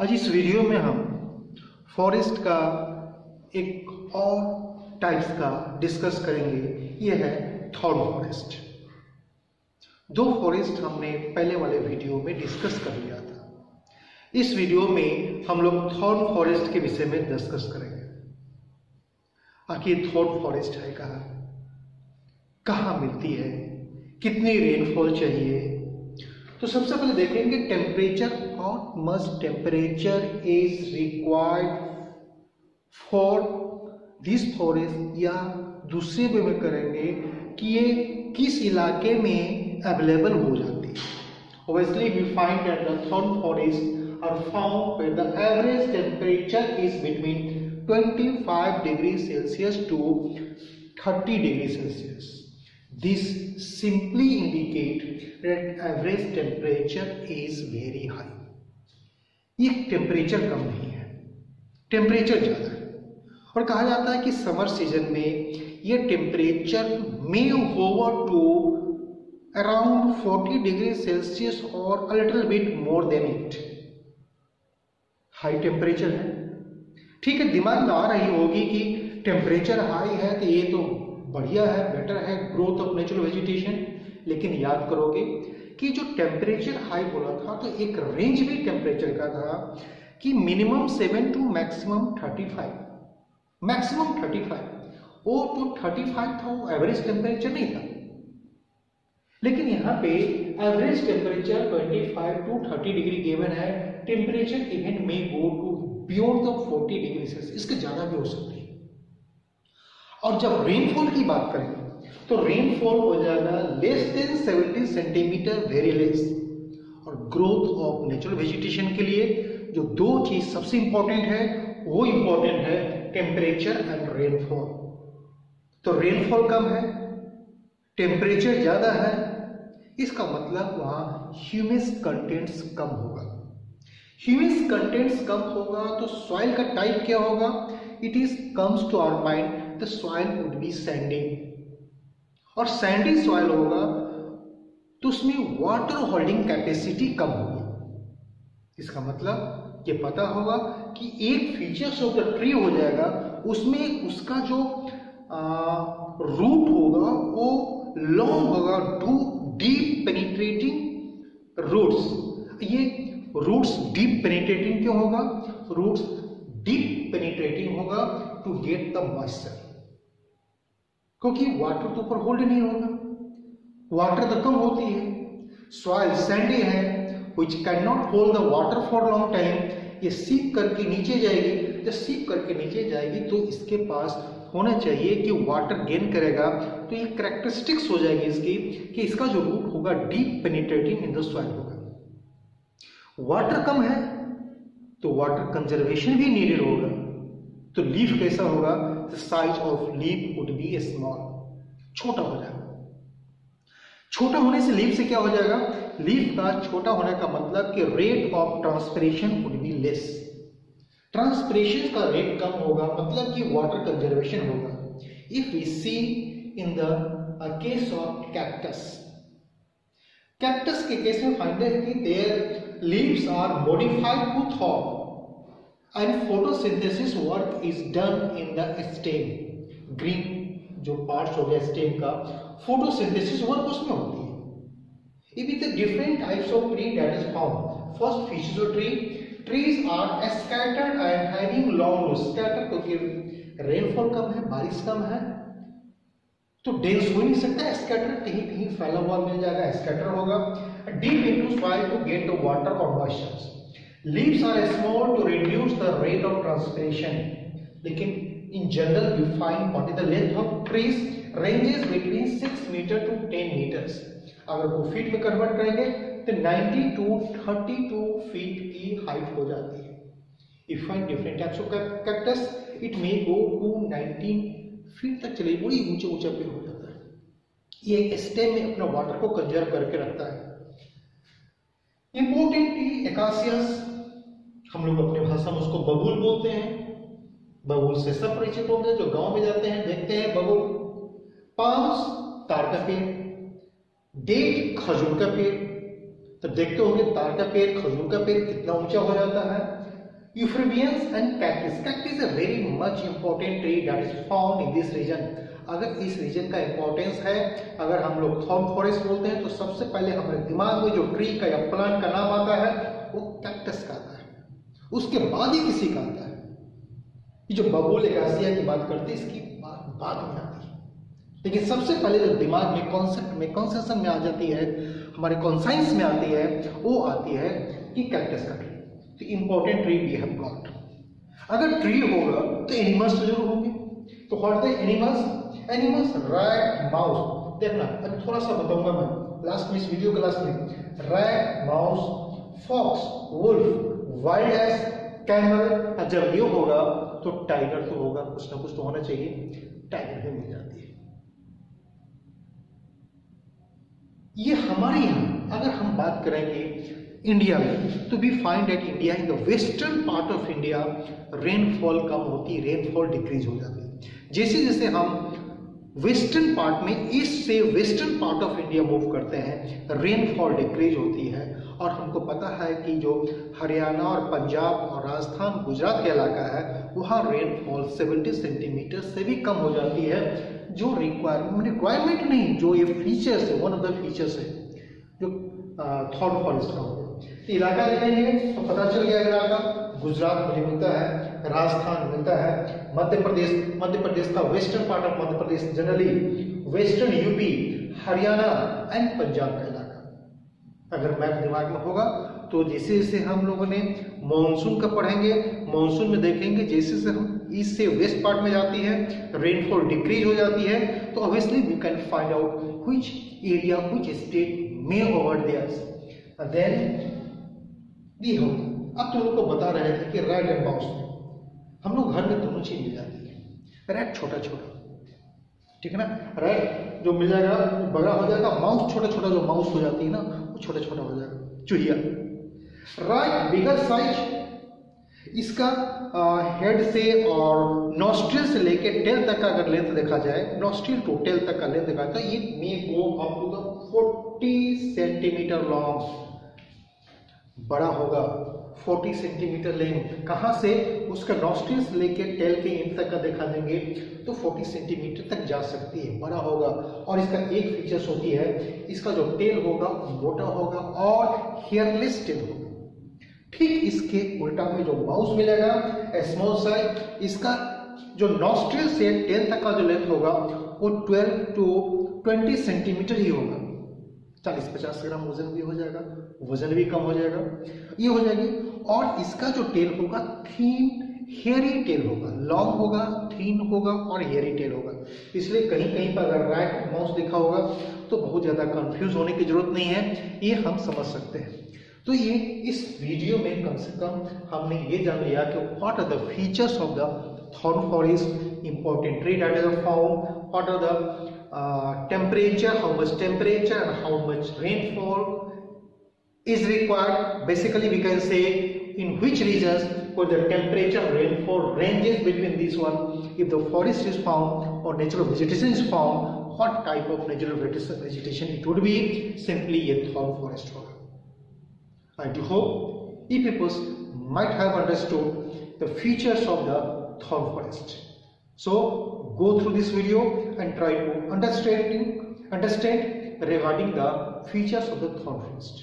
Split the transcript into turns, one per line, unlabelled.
आज इस वीडियो में हम फॉरेस्ट का एक और टाइप्स का डिस्कस करेंगे। ये है थॉर्न फॉरेस्ट। दो फॉरेस्ट हमने पहले वाले वीडियो में डिस्कस कर लिया था। इस वीडियो में हम लोग थॉर्न फॉरेस्ट के विषय में डिस्कस करेंगे। आखिर थॉर्न फॉरेस्ट है कहाँ मिलती है, कितनी रेनफॉल चाहिए। तो सबसे पहले देखेंगे temperature. How much temperature is required for this forest, या दूसरे वे में करेंगे कि ये किस इलाके में अवेलेबल हो जाती है। Obviously we find that the thorn forests are found where the average temperature is between 25 degrees Celsius to 30 degrees Celsius. This simply indicate that average temperature is very high. ये टेम्परेचर कम नहीं है, temperature ज़्यादा है। और कहा जाता है कि समर सीजन में ये टेम्परेचर में hover to around 40 degree Celsius और a little bit more than it. High temperature है, ठीक है। दिमाग में आ रही होगी कि टेम्परेचर हाई है तो ये तो बढ़िया है, बेटर है, ग्रोथ ऑफ नेचुरल वेजिटेशन। लेकिन याद करोगे कि जो टेम्परेचर हाई बोला था तो एक रेंज भी टेम्परेचर का था कि मिनिमम 7 टू मैक्सिमम 35। मैक्सिमम 35 वो तो 35 था, वो एवरेज टेम्परेचर नहीं था। लेकिन यहाँ पे average temperature 25 to 30 degree given है। Temperature even may go to beyond the 40 degree Celsius, इसके ज्यादा भी हो सकती है। और जब रेनफॉल की बात करें तो रेनफॉल हो जाएगा less than 70 centimetre, very less. और ग्रोथ ऑफ नेचुरल वेजिटेशन के लिए जो दो चीज सबसे इंपॉर्टेंट है वो इंपॉर्टेंट है टेम्परेचर एंड रेनफॉल। तो रेनफॉल कम है, टेम्परेचर ज्यादा है, इसका मतलब वहां ह्यूमस कंटेंट्स कम होगा। ह्यूमस कंटेंट्स कम होगा तो सॉइल का टाइप क्या होगा? It is comes to our mind the soil would be sandy. और सैंडी सॉइल होगा तो उसमें वाटर होल्डिंग कैपेसिटी कम होगी। इसका मतलब ये पता होगा कि एक फीचर्स ऑफ द ट्री हो जाएगा, उसमें उसका जो रूट होगा वो लॉन्ग होगा, डीप पेनिट्रेटिंग रूट्स। ये रूट्स डीप पेनिट्रेटिंग क्यों होगा? रूट्स डीप पेनिट्रेटिंग होगा टू गेट द मॉइस्चर, क्योंकि वाटर तो ऊपर होल्ड नहीं होगा, वाटर तो कम होती है। सॉइल सैंडी है which cannot hold the water for long time, ये सीप करके नीचे जाएगी। जब सीप करके नीचे जाएगी तो इसके पास होना चाहिए कि वाटर गेन करेगा। तो ये कैरेक्टरिस्टिक्स हो जाएगी इसकी कि इसका जो रूट होगा deep penetrating in the soil होगा। वाटर कम है तो वाटर कंजर्वेशन भी नीडेड होगा। तो लीफ कैसा होगा? The size of leaf would be small, छोटा हो जाएगा। छोटा होने से लीफ से क्या हो जाएगा? लीफ का छोटा होने का मतलब कि rate of transpiration would be less. Transpiration का रेट कम होगा, मतलब कि वाटर कंजर्वेशन होगा। If we see in the case of cactus, cactus के केस में फाइंड है कि their leaves are modified to थॉ and photosynthesis work is done in the stem. Green जो पार्ट्स हो गया स्टेम का, फोटोसिंथेसिस वर्क उसमें होती है। If the different types of tree that is found, first features of tree, trees are scattered and having long roots. Scattered क्योंकि rainfall कम है, बारिश कम है, तो डेंस हो नहीं सकता। स्कैटर कहीं कहीं फैला हुआ मिल जाएगा, स्कैटर होगा। Deep into soil to get the water और moisture. Leaves are small to reduce the rate of transpiration. लेकिन in general we find what is the length of trees ranges between 6 meter to 10 meters. अगर वो feet में convert करेंगे तो 90 to 32 feet की height हो जाती है। If you find different types of cactus, it may go to 19 feet तक चले, बड़ी ऊंचे ऊंचा पेड़ हो जाता है। ये स्टेम में अपना वाटर को कंजर्व करके रखता है। इंपोर्टेंटली एकासियस, हम लोग अपने भाषा में उसको बबूल बोलते हैं। बबूल से सब परिचित होंगे, जो गांव में जाते हैं देखते हैं बबूल। पाम्स ताड़ का पेड़, डेट खजूर का पेड़। तो देखते होंगे ताड़ का पेड़, खजूर का पेड़ कितना ऊंचा हो जाता है। Euphorbians and cactus. Cactus is a very much important tree that is found in this region. अगर इस रीजन का इंपॉर्टेंस है, अगर हम लोग थॉर्न फॉरेस्ट बोलते हैं तो सबसे पहले हमारे दिमाग में जो ट्री का या प्लांट का नाम आता है वो कैक्टस का आता है, उसके बाद ही किसी का आता है। ये जो बबूल एकासिया की बात करते हैं इसकी बात बाद में आती है, लेकिन सबसे पहले जो दिमाग में कॉन्सेप्ट में कॉन्सेप्शन में आ जाती है, हमारे कॉन्साइंस में आती है, वो आती है कि कैक्टस का ट्री। तो important tree we have got. अगर ट्री होगा तो एनिमल्स जरूर होंगे। तो what the animals? Animals rat, mouse. देखना अभी थोड़ा सा बताऊंगा मैं लास्ट में, इस वीडियो के लास्ट में। Rat, mouse, fox, wolf, wild ass, camel. जब ये होगा तो टाइगर तो होगा, कुछ ना कुछ तो होना चाहिए। टाइगर भी मिल जाती है। ये हमारे यहाँ अगर हम बात करेंगे इंडिया में, तो we find that India in the western part of India rainfall कम होती है, रेनफॉल डिक्रीज हो जाती है। जैसे जैसे हम वेस्टर्न पार्ट में, ईस्ट से western part of India move करते हैं, रेनफॉल डिक्रीज होती है। और हमको पता है कि जो हरियाणा और पंजाब और राजस्थान, गुजरात का इलाका है, वहाँ रेनफॉल 70 सेंटीमीटर से भी कम हो जाती है। जो रिक्वायरमेंट नहीं, जो ये फीचर्स है, वन ऑफ द फीचर्स है जो थॉर्न फॉरेस्ट का होगा। इलाका देखेंगे तो पता चल गया इलाका। गुजरात मुझे मिलता है, राजस्थान मिलता है, मध्य प्रदेश का western part of Madhya Pradesh, generally western UP, Haryana and Punjab का इलाका। अगर मैप दिमाग में होगा तो जैसे जैसे हम लोगों ने मॉनसून का पढ़ेंगे, मॉनसून में देखेंगे जैसे जैसे हम ईस्ट से वेस्ट पार्ट में जाती है, रेनफॉल डिक्रीज हो जाती है, तो obviously we can find out which area, which state may over there. Then we होगा। अब तुम लोग को बता रहे थे कि रैट एंड माउस, हम लोग घर में दोनों चीज मिल जाती है। रैट छोटा छोटा, ठीक है ना, रैट जो मिल जाएगा वो बड़ा हो जाएगा, माउस छोटा छोटा, जो माउस हो जाती है ना वो छोटा छोटा हो जाएगा, चूहिया। रैट बिगर साइज, इसका हेड से और नॉस्ट्रिल से लेके टेल तक का अगर लेंथ देखा जाए, नॉस्ट्रिल टू टेल तक का लेंथ देखा जाए, तो ये may go up to the 40 centimetre long, बड़ा होगा 40 सेंटीमीटर लेंथ। कहाँ से? उसका नॉस्ट्रिल से लेके टेल के एंड तक का देखा देंगे तो 40 सेंटीमीटर तक जा सकती है, बड़ा होगा। और इसका एक फीचर्स होती है, इसका जो टेल होगा मोटा होगा और हेयरलेस टेल होगा। ठीक इसके उल्टा में जो माउस मिलेगा स्मॉल साइज, इसका जो नॉस्ट्रिल से टेल तक का जो लेंथ होगा वो 12 to 20 सेंटीमीटर ही होगा। 40-50 ग्राम वजन भी हो जाएगा, वजन भी कम हो जाएगा, ये हो जाएगी। और इसका जो टेल होगा थीन हेयरी टेल होगा, लॉन्ग होगा, थीन होगा और हेयरी टेल होगा। इसलिए कहीं कहीं पर अगर रैट माउस लिखा होगा तो बहुत ज्यादा कंफ्यूज होने की जरूरत नहीं है, ये हम समझ सकते हैं। तो ये इस वीडियो में कम से कम हमने ये जान लिया कि what are the features of the thorn forest, important tree that is found, what are the temperature, how much temperature and how much rainfall is required. Basically we can say in which regions where the temperature and rainfall ranges between these one. If the forest is found or natural vegetation is found, what type of natural vegetation it would be? Simply a thorn forest hoga. I do hope you people might have understood the features of the thorn forest. So go through this video and try to understand regarding the features of the thorn forest.